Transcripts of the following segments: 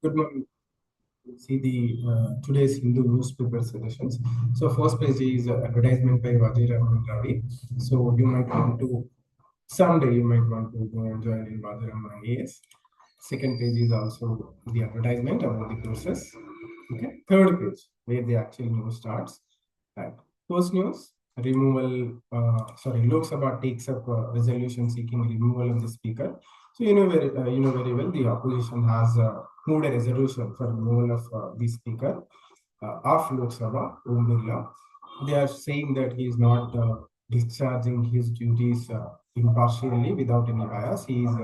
Good morning. See the today's Hindu newspaper suggestions. So first page is advertisement by Vajiraman Ravi. So you might want to someday you might want to go and join in Vajiraman IAS. Second page is also the advertisement about the courses. Okay. Third page where the actual news starts. Right. First news removal. Lok Sabha takes up resolution seeking removal of the speaker. So you know very well the opposition has moved a resolution for removal of the speaker of Lok Sabha, Om Birla. They are saying that he is not discharging his duties impartially without any bias. He is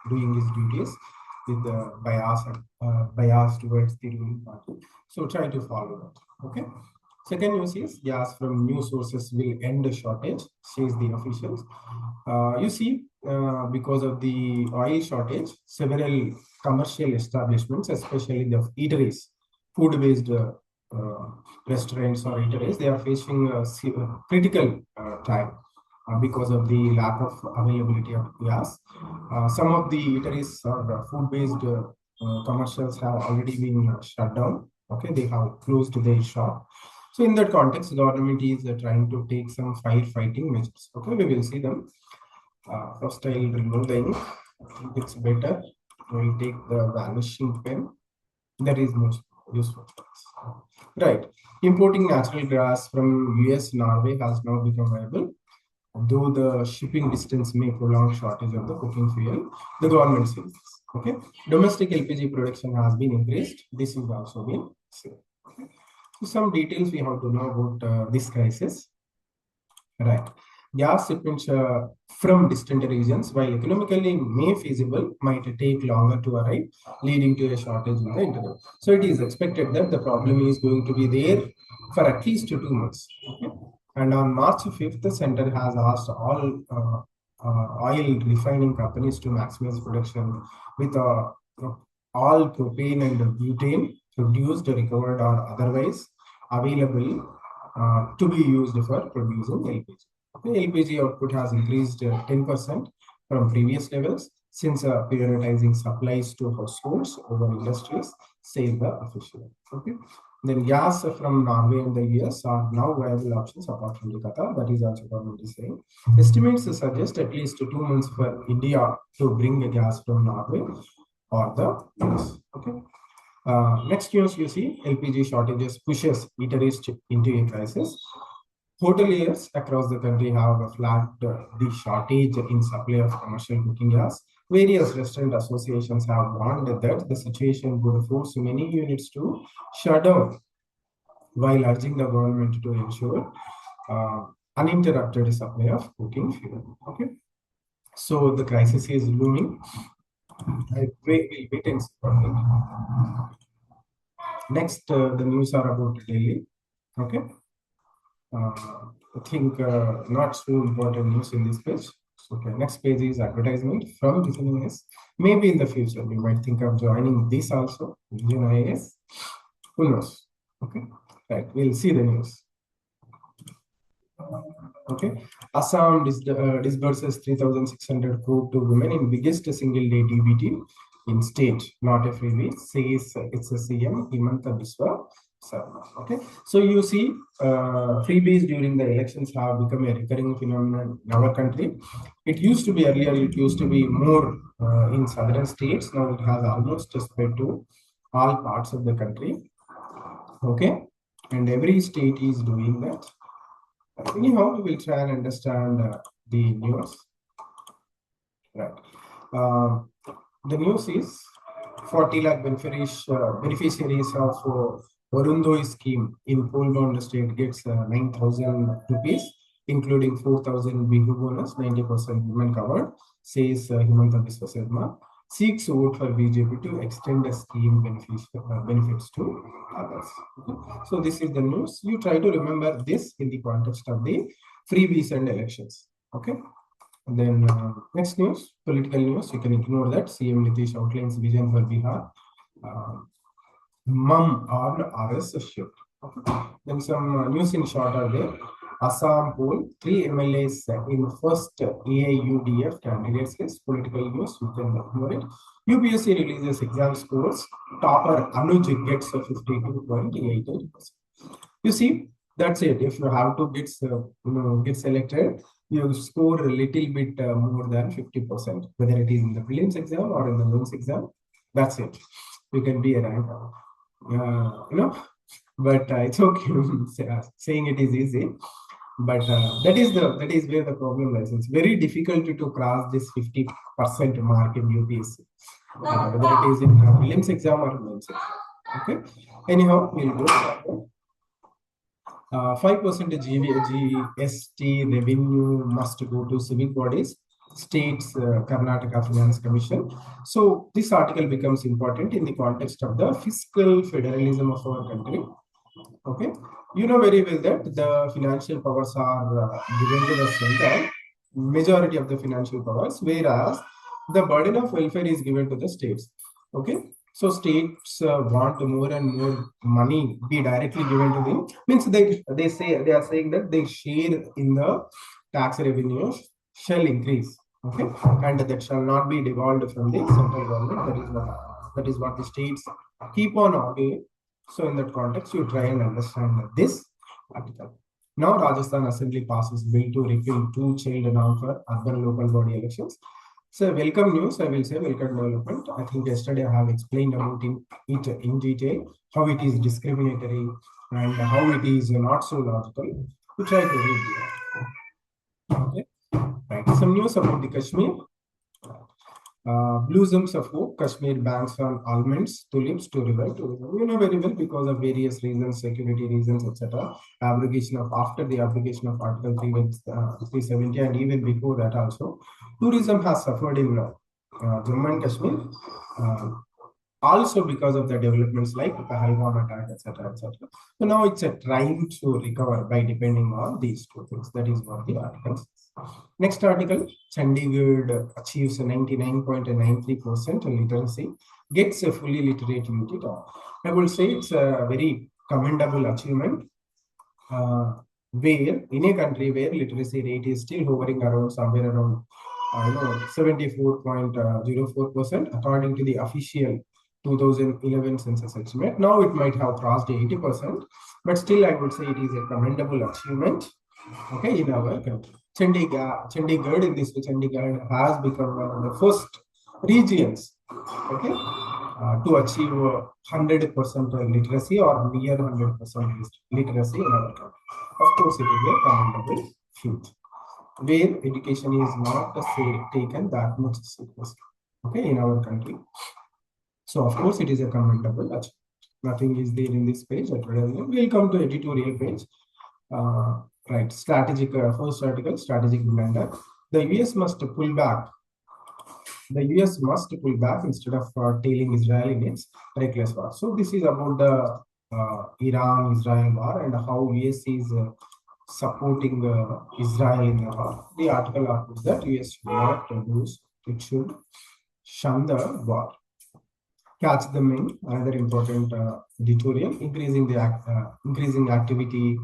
doing his duties with bias towards the ruling party. So try to follow that. Okay. Second news is gas from new sources will end the shortage, says the officials. Because of the oil shortage, several commercial establishments, especially the eateries, food-based restaurants or eateries, they are facing a critical time because of the lack of availability of gas. Some of the eateries or food-based commercials have already been shut down. Okay, they have closed their shop. So in that context, the government is trying to take some firefighting measures. Okay, we will see them. First, I will remove the ink. I think it's better. We will take the vanishing pen. That is most useful for us. Right. Importing natural gas from US, Norway has now become viable. Though the shipping distance may prolong shortage of the cooking fuel, the government says this. Okay. Domestic LPG production has been increased. This is also been said. Okay. So some details we have to know about this crisis. Right. Gas shipments from distant regions, while economically may feasible, might take longer to arrive, leading to a shortage in the internet. So it is expected that the problem is going to be there for at least 2 months. Okay? And on March 5th, the center has asked all oil refining companies to maximize production with all propane and butane produced, recovered, or otherwise available to be used for producing LPG. The LPG output has increased 10% from previous levels since prioritizing supplies to households over industries, says the official. Okay. Then gas from Norway and the US are now viable options apart from the Qatar. That is also government is saying. Estimates suggest at least 2 months for India to bring the gas from Norway or the US. Okay. Next news you see LPG shortages pushes eateries into a crisis. Hoteliers across the country have flagged the shortage in supply of commercial cooking gas. Various restaurant associations have warned that the situation would force many units to shut down, while urging the government to ensure uninterrupted supply of cooking fuel. Okay, so the crisis is looming. I will wait and see. Next, the news are about Delhi. Okay. I think not so important news in this page. Okay, next page is advertisement from Vision IAS. Maybe in the future we might think of joining this also, Vision IAS. Who knows? Okay, right. We'll see the news. Okay, Assam disburses 3,600 crore to women in biggest single day DBT in state, not a freebie, says it's a CM Himanta Biswa. Okay, so you see, freebies during the elections have become a recurring phenomenon in our country. It used to be earlier, it used to be more in southern states. Now it has almost spread to all parts of the country. Okay, and every state is doing that. Anyhow, we will try and understand the news. Right. The news is 40 lakh beneficiaries of Varundoi scheme in poll-bound state gets 9,000 rupees, including 4,000 Bihu bonus, 90% women covered, says Himanta Biswa Sarma. Seeks vote for BJP to extend the scheme benefits to others. Okay. So this is the news. You try to remember this in the context of the freebies and elections. Okay. And then next news, political news. You can ignore that. CM Nitish outlines vision for Bihar. Mum on RS shift. Okay. Then some news in short are there. Assam poll, 3 MLAs in first AIUDF candidates list. Political news, you can ignore it. UPSC releases exam scores. Topper Anuj gets 52.88%. You see, that's it. If you have to get selected, you score a little bit more than 50%, whether it is in the prelims exam or in the mains exam. That's it. You can be a ranker. But it's okay. Saying it is easy, but that is where the problem lies. It's very difficult to cross this 50% mark in UPSC, whether it is in prelims exam or mains exam. Okay. Anyhow, we'll go forward. 5% GST revenue must go to civic bodies, states, Karnataka Finance Commission. So this article becomes important in the context of the fiscal federalism of our country. Okay, you know very well that the financial powers are given to the center, majority of the financial powers, whereas the burden of welfare is given to the states. Okay, so states want more and more money be directly given to them. Means they are saying that they share in the tax revenues shall increase. Okay, and that shall not be devolved from the central government. That is what the states keep on arguing. So in that context, you try and understand this article. Now, Rajasthan Assembly passes bill to repeal two-child norm for urban local body elections. So welcome news, I will say, welcome development. I think yesterday I have explained about it in detail, how it is discriminatory and how it is not so logical. We try to read it. Okay, right. Some news about the Kashmir. Blossoms of hope, Kashmir bans on almonds, tulips to revive tourism. You know very well, because of various reasons, security reasons, etc. After the application of Article 370 and even before that also, tourism has suffered in Jammu and Kashmir. Also because of the developments like Pahalgam attack, etc., etc. So now it's trying to recover by depending on these two things. That is what the article says. Next article, Chandigarh achieves 99.93% literacy, gets a fully literate unit. I will say it's a very commendable achievement, where in a country where literacy rate is still hovering around somewhere around 74.04% according to the official 2011 census estimate. Now it might have crossed 80%, but still I would say it is a commendable achievement. Okay, in our country. Chandigarh in this Chandigarh has become one of the first regions, okay, to achieve 100% literacy or near 100% literacy in our country. Of course, it is a commendable feat, where education is not taken that much seriously, okay, in our country. So, of course, it is a commendable achievement. Nothing is there in this page. We'll come to editorial page. Right, strategic, first article, strategic blunder. The US must pull back. The US must pull back instead of tailing Israel in its reckless war. So this is about the Iran-Israel war and how US is supporting Israel in the war. The article argues that US should not lose; it should shun the war. Catch the main, another important editorial, increasing activity.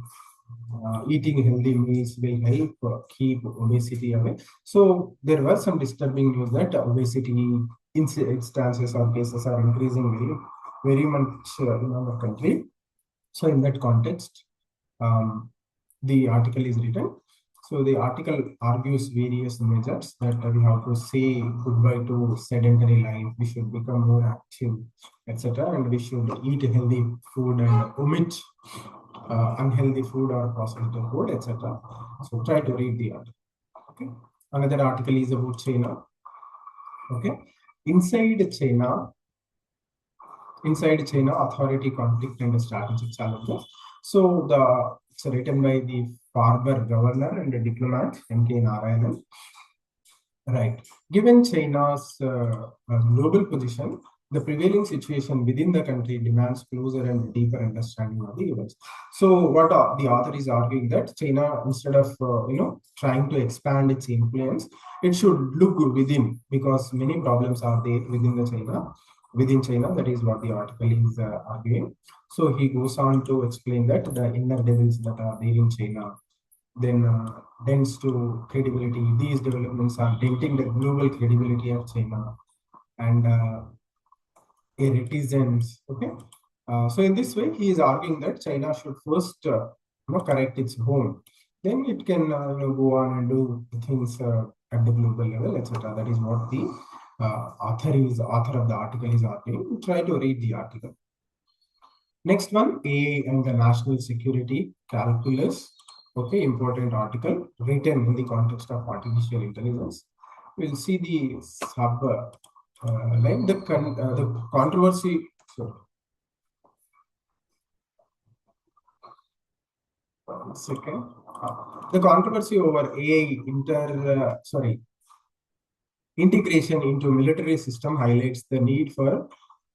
Eating healthy meals will help keep obesity away. So there were some disturbing news that obesity instances or cases are increasing very much in our country. So in that context, the article is written. So the article argues various measures that we have to say goodbye to sedentary life. We should become more active, etc. And we should eat healthy food and omit unhealthy food or processed food, etc. So try to read the article. Okay. Another article is about China. Okay. Inside China, authority conflict and strategic challenges. So it's written by the former governor and the diplomat M.K. Narayanan. Right. Given China's global position, the prevailing situation within the country demands closer and deeper understanding of the events. So what the author is arguing that China, instead of trying to expand its influence, it should look within, because many problems are there within China. That is what the article is arguing. So he goes on to explain that the inner devils that are there in China, then dents to credibility. These developments are denting the global credibility of China and a reticence. Okay, so in this way, he is arguing that China should first correct its home, then it can go on and do things at the global level, etc. That is what the author of the article is arguing. Try to read the article. Next one, AI and the national security calculus. Okay, important article written in the context of artificial intelligence. We'll see the sub line, the controversy. Sorry. One second. The controversy over AI integration into military system highlights the need for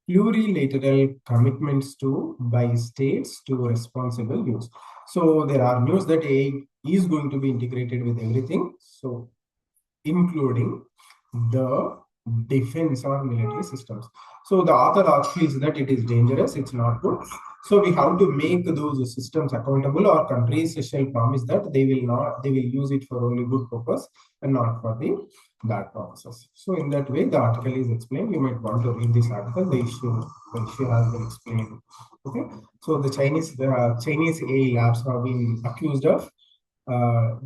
plurilateral commitments by states to responsible use. So there are news that AI is going to be integrated with everything, so including the defense or military systems. So the author feels that it is dangerous, it's not good. So we have to make those systems accountable, or countries shall promise that they will use it for only good purpose and not for the bad purposes. So in that way, the article is explained. You might want to read this article. The issue has been explained. Okay. So the Chinese AI labs have been accused of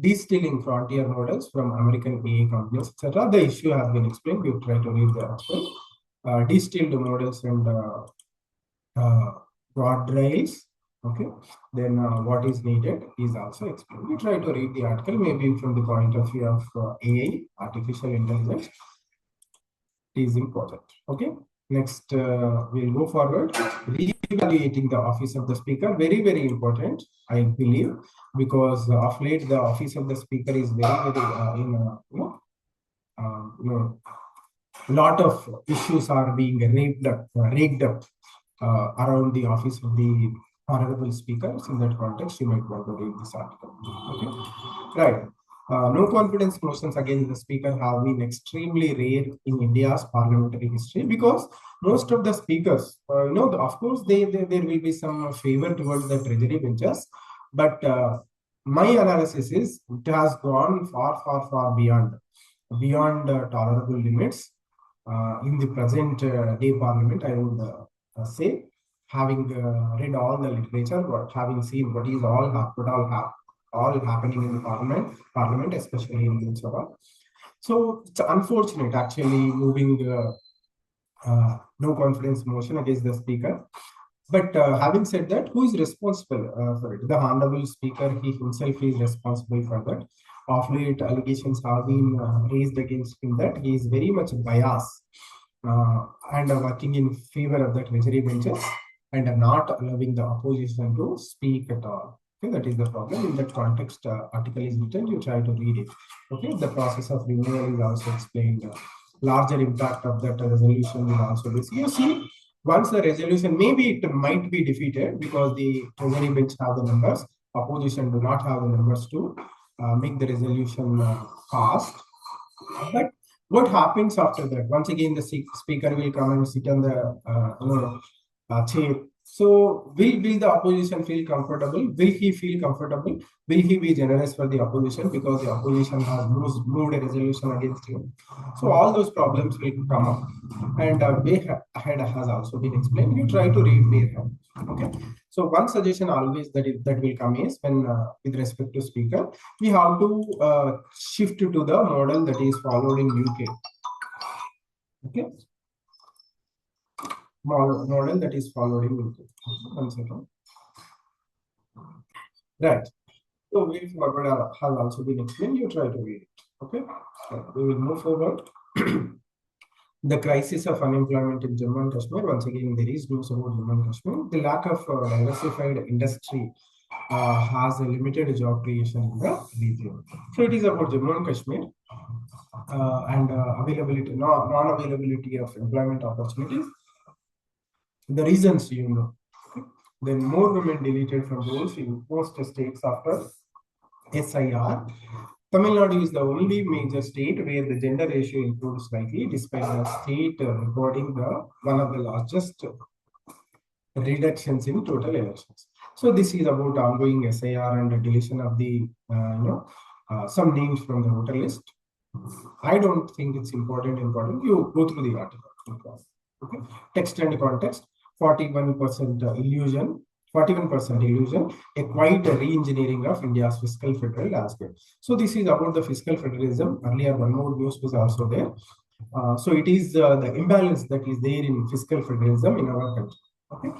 distilling frontier models from American AI companies, etc. The issue has been explained. We try to read the article. Distilled models and guardrails. Okay, then what is needed is also explained. We try to read the article, maybe from the point of view of AI, artificial intelligence. It is important. Okay, next we'll go forward. Reevaluating the office of the speaker, very, very important, I believe, because of late the office of the speaker is very, very lot of issues are being raked up around the office of the honorable speakers. In that context, you might want to read this article. Okay, right. No confidence motions against the speaker have been extremely rare in India's parliamentary history, because most of the speakers, of course, there will be some favor towards the treasury benches, but my analysis is it has gone far, far, far beyond tolerable limits. In the present day parliament, I would say, having read all the literature, having seen what is all happening in the parliament, especially in Lok Sabha. So it's unfortunate, actually, moving no confidence motion against the speaker. But having said that, who is responsible for it? The honorable speaker, he himself is responsible for that. Of late, allegations have been raised against him that he is very much biased and working in favor of the treasury benches and not allowing the opposition to speak at all. Okay, that is the problem. In that context, article is written. You try to read it. Okay, the process of renewal is also explained. Larger impact of that resolution will also be seen. You see, once the resolution, maybe it might be defeated because the treasury bench have the numbers, opposition do not have the numbers to make the resolution passed. But what happens after that? Once again, the speaker will come and sit on the chair. So will the opposition feel comfortable? Will he feel comfortable? Will he be generous for the opposition because the opposition has moved a resolution against him? So all those problems will come up. And way ahead has also been explained. You try to read way ahead. Okay. So one suggestion always that will come is, when with respect to speaker, we have to shift to the model that is followed in UK. Okay. Model that is followed in UK. 1 second. Right. So way forward has also been explained. You try to read it. Okay. We will move forward. The crisis of unemployment in Jammu and Kashmir. Once again, there is news about Jammu and Kashmir. The lack of diversified industry has a limited job creation in the region. So it is about Jammu and Kashmir and non-availability of employment opportunities. The reasons you know. Then more women deleted from roles in most states after SIR. Tamil Nadu is the only major state where the gender ratio improved slightly, despite the state recording one of the largest reductions in total elections. So this is about ongoing SIR and the deletion of the some names from the voter list. I don't think it's important. You go through the article. Okay. Text and context. 41% illusion. 41% illusion. A quite re-engineering of India's fiscal federal landscape. So this is about the fiscal federalism. Earlier, one more news was also there. So it is the imbalance that is there in fiscal federalism in our country. Okay.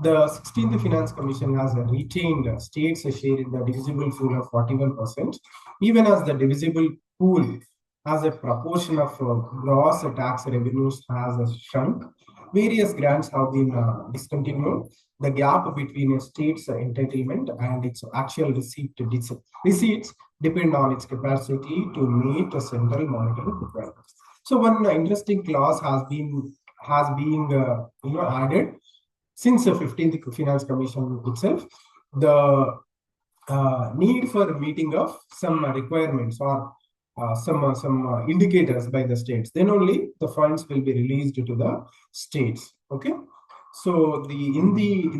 The 16th Finance Commission has retained states' share in the divisible pool of 41%, even as the divisible pool as a proportion of gross tax revenues has shrunk. Various grants have been discontinued. The gap between a state's entitlement and its actual receipts depend on its capacity to meet the central monetary requirements. So one interesting clause has been added since the 15th Finance Commission itself. The need for meeting of some requirements or some indicators by the states, then only the funds will be released to the states. Okay, so in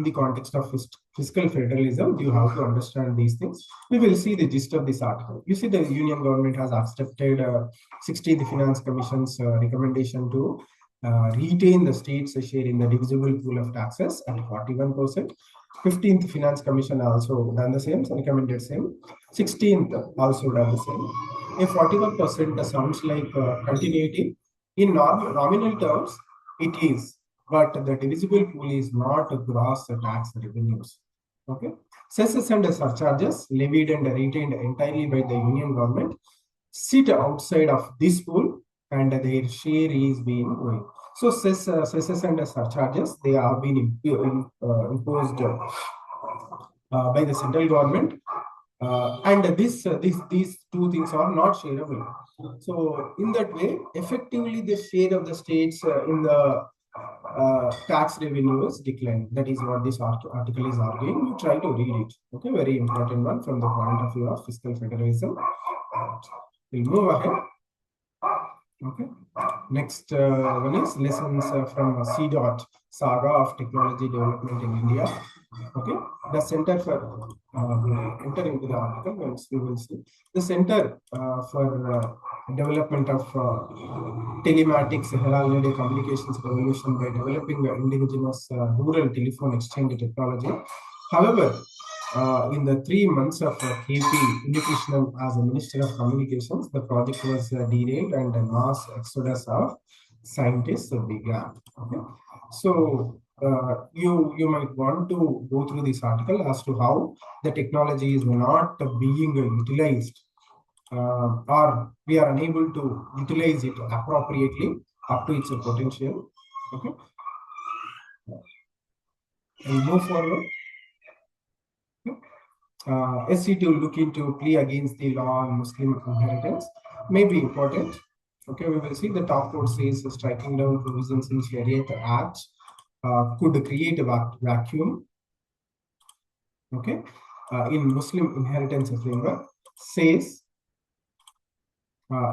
the context of fiscal federalism, you have to understand these things. We will see the gist of this article. You see, the union government has accepted 16th Finance Commission's recommendation to retain the state's share in the divisible pool of taxes at 41%. 15th Finance Commission also done the same, recommended same. 16th also done the same. A 41% sounds like continuity. In nominal terms, it is, but the divisible pool is not gross tax revenues. Okay. Cesses and surcharges levied and retained entirely by the union government sit outside of this pool, and their share is being going. So cesses and surcharges, they have been imposed by the central government, and these two things are not shareable. So in that way, effectively the share of the states in the tax revenues decline. That is what this article is arguing. You try to read it. Okay, very important one from the point of view of fiscal federalism. We'll move ahead. Okay. Next one is lessons from C. Saga of Technology Development in India. Okay. The Center for enter into the article. Once we will see the Center for Development of Telematics heralded a communications revolution by developing the indigenous rural telephone exchange technology. However, in the 3 months of KP Unikrishnan as a Minister of Communications, the project was derailed and a mass exodus of scientists began. Okay, so you might want to go through this article as to how the technology is not being utilized, or we are unable to utilize it appropriately up to its potential. Okay, and move forward. SC to look into plea against the law on Muslim inheritance may be important. Okay, we will see the top court says striking down provisions in Sharia Act could create a vacuum. Okay, in Muslim inheritance framework says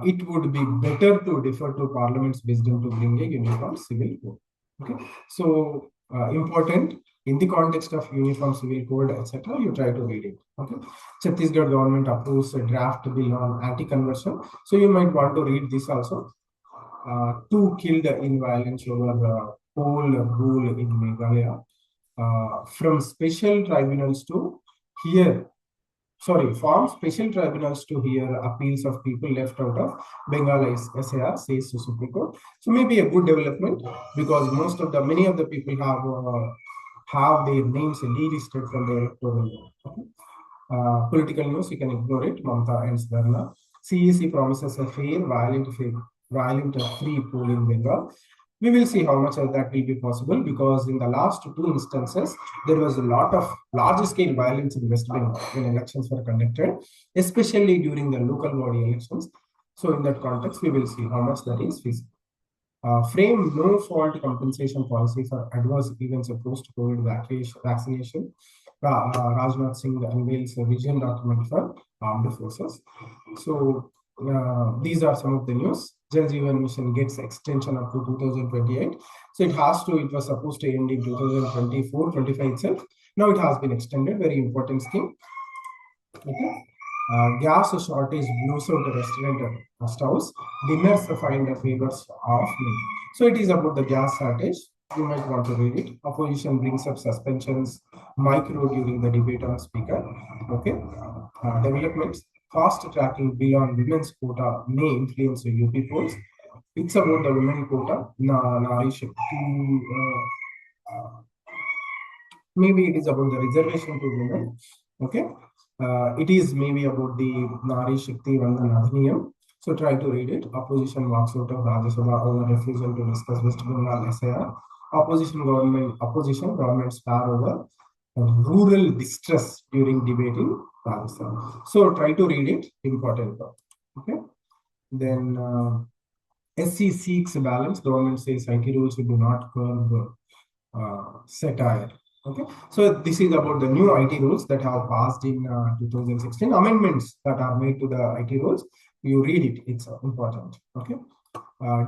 it would be better to defer to Parliament's wisdom to bring a uniform civil code. Okay, so important. In the context of uniform civil code, etc., you try to read it. Okay, Chhattisgarh government approves a draft bill on anti-conversion. So you might want to read this also. 2 killed in violence over poll rule in Meghalaya. From special tribunals to hear. Form special tribunals to hear appeals of people left out of Bengal SAR, says the Supreme Court. So maybe a good development, because many of the people have their names delisted from the electoral. Political news, you can ignore it. Mamata ends Dharna. CEC promises a fair, violent, free poll in Bengal. We will see how much of that will be possible, because in the last 2 instances, there was a lot of large-scale violence in West Bengal when elections were conducted, especially during the local body elections. So in that context, we will see how much that is feasible. Frame no-fault compensation policy for adverse events of post-COVID vaccination. Rajnath Singh unveils a vision document for armed forces. So these are some of the news. Jal Jeevan Mission gets extension up to 2028. So it was supposed to end in 2024-25 itself. Now it has been extended, very important scheme. Okay. Gas shortage blows out restaurant stalls. Dinners find the favors of me. So it is about the gas shortage. You might want to read it. Opposition brings up suspensions, micro during the debate on speaker. Okay. Developments. Fast tracking bill on women's quota may influence the UP polls. It's about the women quota. Nari Shakti. Maybe it is about the reservation to women. Okay. It is maybe about the Nari Shakti Vandan Adhiniyam. So try to read it. Opposition walks out of Rajya Sabha over refusal to discuss West Bengal SIR. Opposition government star over rural distress during debating Rajasthan. So try to read it. Important. Okay. Then SC seeks balance. Government says IT rules do not curb satire. Okay, so this is about the new IT rules that have passed in 2016. Amendments that are made to the IT rules. You read it; it's important. Okay.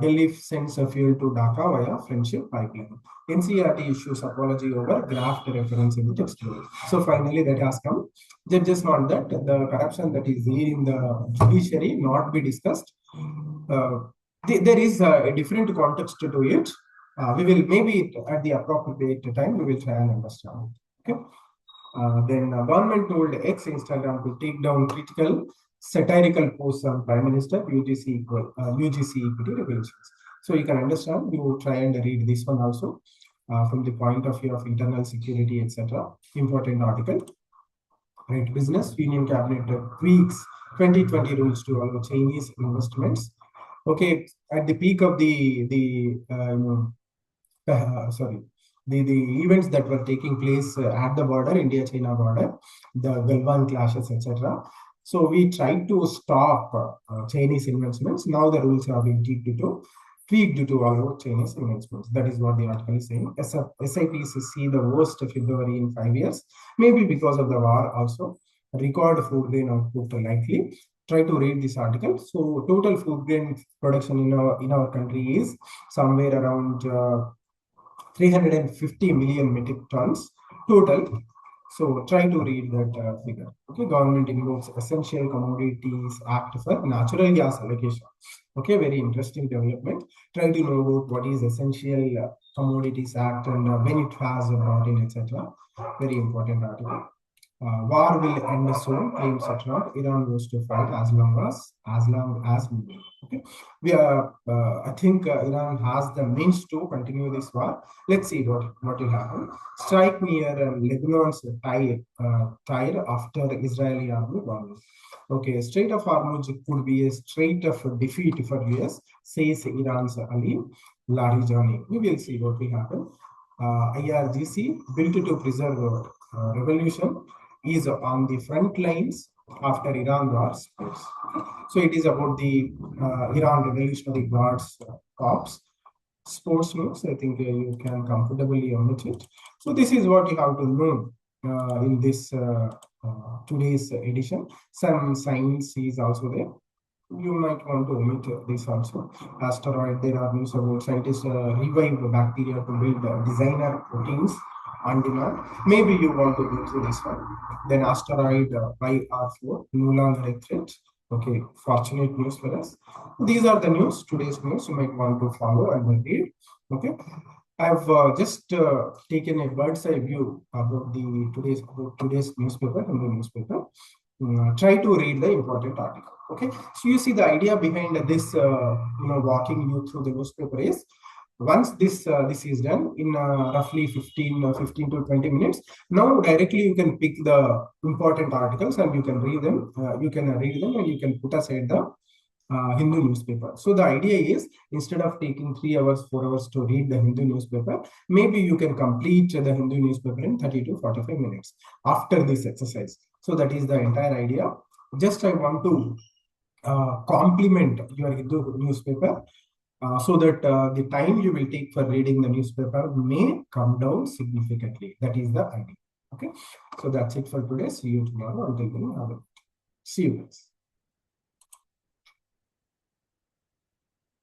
Delhi sends a fuel to Dhaka via friendship pipeline. NCERT issues apology over graft reference in the textbook. So finally, that has come. Judges want that the corruption that is there in the judiciary not be discussed. There is a different context to it. We will maybe at the appropriate time we will try and understand. Okay. Then government told ex Instagram to take down critical satirical posts on Prime Minister UGC equity regulations. So you can understand. You try and read this one also from the point of view of internal security, etc. Important article. Right. Business Union Cabinet tweaks 2020 rules to allow Chinese investments. Okay, at the peak of the events that were taking place at the border, India-China border, the Galwan clashes, etc. So we tried to stop Chinese investments. Now the rules have been tweaked to allow Chinese investments. That is what the article is saying. SIPs see the worst February in 5 years, maybe because of the war also. Record food grain output likely. Try to read this article. So total food grain production in our country is somewhere around 350 million metric tons total. So try to read that figure. Okay, government invokes Essential Commodities Act for natural gas allocation. Okay, very interesting development. Try to know about what is Essential Commodities Act and when it has brought in, etc. Very important article. War will end soon, claims Trump. Iran goes to fight as long as we. Okay, I think Iran has the means to continue this war. Let's see what will happen. Strike near Lebanon's tire after Israeli army bombing. Okay, Strait of Hormuz could be a strait of defeat for US, says Iran's Ali Larijani. We will see what will happen. IRGC built to preserve revolution is on the front lines after Iran Guards. So it is about the Iran Revolutionary Guards Corps. Sports news, I think you can comfortably omit it. So this is what you have to know in this today's edition. Some science is also there. You might want to omit this also. Asteroid, there are news about scientists revive bacteria to build designer proteins on demand. Maybe you want to go through this one. Then asteroid by R4, no longer a threat. Okay, fortunate news for us. These are the news, today's news. You might want to follow and read. Okay, I've just taken a bird's eye view about today's newspaper and the newspaper. Try to read the important article. Okay, so you see the idea behind this, walking you through the newspaper is, once this is done in roughly 15 to 20 minutes, now directly you can pick the important articles and you can read them. And you can put aside the Hindu newspaper. So the idea is, instead of taking 3 hours, 4 hours to read the Hindu newspaper, maybe you can complete the Hindu newspaper in 30 to 45 minutes after this exercise. So that is the entire idea. Just I want to complement your Hindu newspaper so that the time you will take for reading the newspaper may come down significantly. That is the idea. Okay. So that's it for today. See you tomorrow. Until then, see you guys.